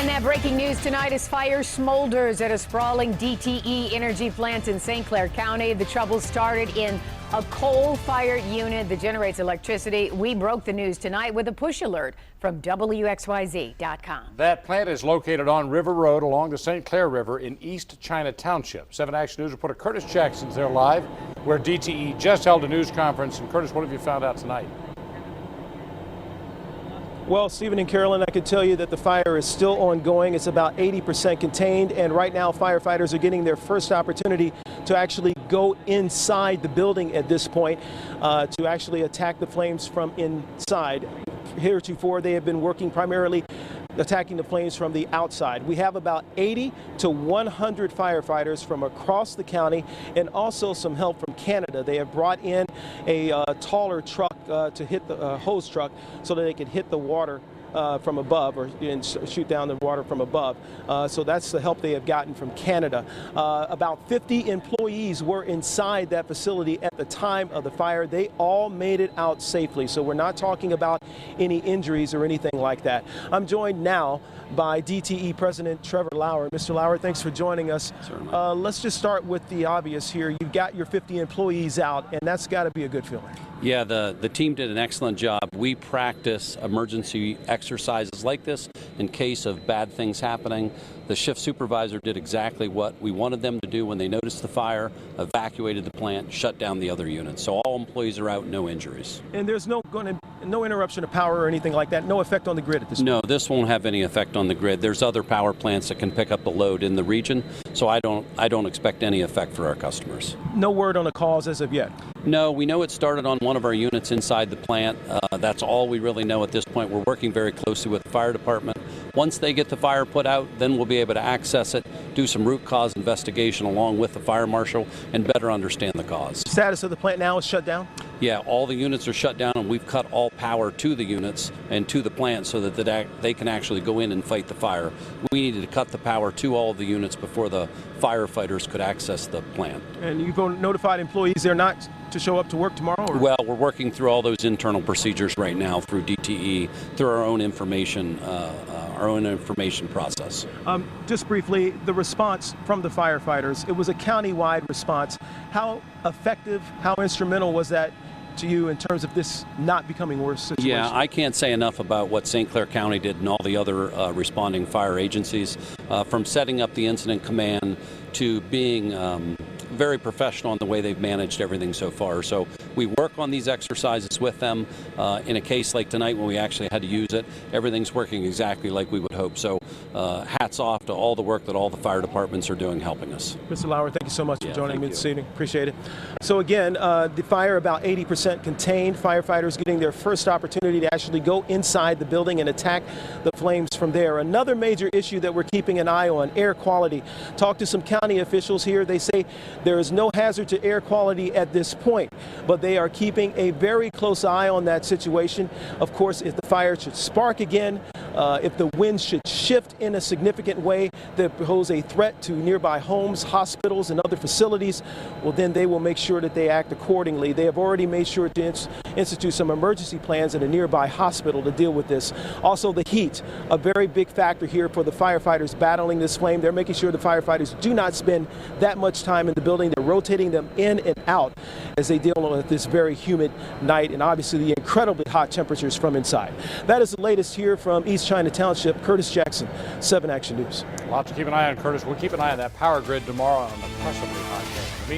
And that breaking news tonight is fire smolders at a sprawling DTE energy plant in St. Clair County. The trouble started in a coal-fired unit that generates electricity. We broke the news tonight with a push alert from WXYZ.com. That plant is located on River Road along the St. Clair River in East China Township. 7 Action News reporter Curtis Jackson's there live, where DTE just held a news conference. And Curtis, what have you found out tonight? Well, Stephen and Carolyn, I can tell you that the fire is still ongoing. It's about 80% contained, and right now firefighters are getting their first opportunity to actually go inside the building at this point to actually attack the flames from inside. Heretofore, they have been working primarily attacking the flames from the outside. We have about 80 to 100 firefighters from across the county and also some help from Canada. They have brought in a taller truck to hit the hose truck so that they could hit the water from above and shoot down the water from above. So that's the help they have gotten from Canada. About 50 employees were inside that facility at the time of the fire. They all made it out safely. So we're not talking about any injuries or anything like that. I'm joined now by DTE President Trevor Lauer. Mr. Lauer, thanks for joining us. Let's just start with the obvious here. You've got your 50 employees out, and that's got to be a good feeling. Yeah, the team did an excellent job. We practice emergency exercises like this in case of bad things happening. The shift supervisor did exactly what we wanted them to do when they noticed the fire, evacuated the plant, shut down the other units. So all employees are out, no injuries. And there's no interruption of power or anything like that? No effect on the grid at this point? No, this won't have any effect on the grid. There's other power plants that can pick up the load in the region, so I don't expect any effect for our customers. No word on the cause as of yet? No, we know it started on one of our units inside the plant. That's all we really know at this point. We're working very closely with the fire department. Once they get the fire put out, then we'll be able to access it, do some root cause investigation along with the fire marshal, and better understand the cause. Status of the plant now is shut down? Yeah, all the units are shut down, and we've cut all power to the units and to the plant so that they can actually go in and fight the fire. We needed to cut the power to all of the units before the firefighters could access the plant. And you've notified employees they're not to show up to work tomorrow? Or? Well, we're working through all those internal procedures right now through DTE, through our own information process. Just briefly, the response from the firefighters, it was a county-wide response. How effective, how instrumental was that to you in terms of this not becoming a worse situation? Yeah, I can't say enough about what St. Clair County did and all the other responding fire agencies, from setting up the incident command to being very professional in the way they've managed everything so far. So we work on these exercises with them. In a case like tonight when we actually had to use it, everything's working exactly like we would hope. So hats off to all the work that all the fire departments are doing helping us. Mr. Lauer, thank you so much for joining me this evening. Appreciate it. So again, the fire about 80% contained. Firefighters getting their first opportunity to actually go inside the building and attack the flames from there. Another major issue that we're keeping an eye on, air quality. Talked to some county officials here. They say there is no hazard to air quality at this point, but they are keeping a very close eye on that situation. Of course, if the fire should spark again, if the wind should shift in a significant way that pose a threat to nearby homes, hospitals, and other facilities, well, then they will make sure that they act accordingly. They have already made sure to institute some emergency plans in a nearby hospital to deal with this. Also, the heat, a very big factor here for the firefighters battling this flame. They're making sure the firefighters do not spend that much time in the building. They're rotating them in and out as they deal with this very humid night and obviously the incredibly hot temperatures from inside. That is the latest here from East China Township. Curtis Jackson, 7 Action News. Lots to keep an eye on, Curtis. We'll keep an eye on that power grid tomorrow on the oppressively hot day.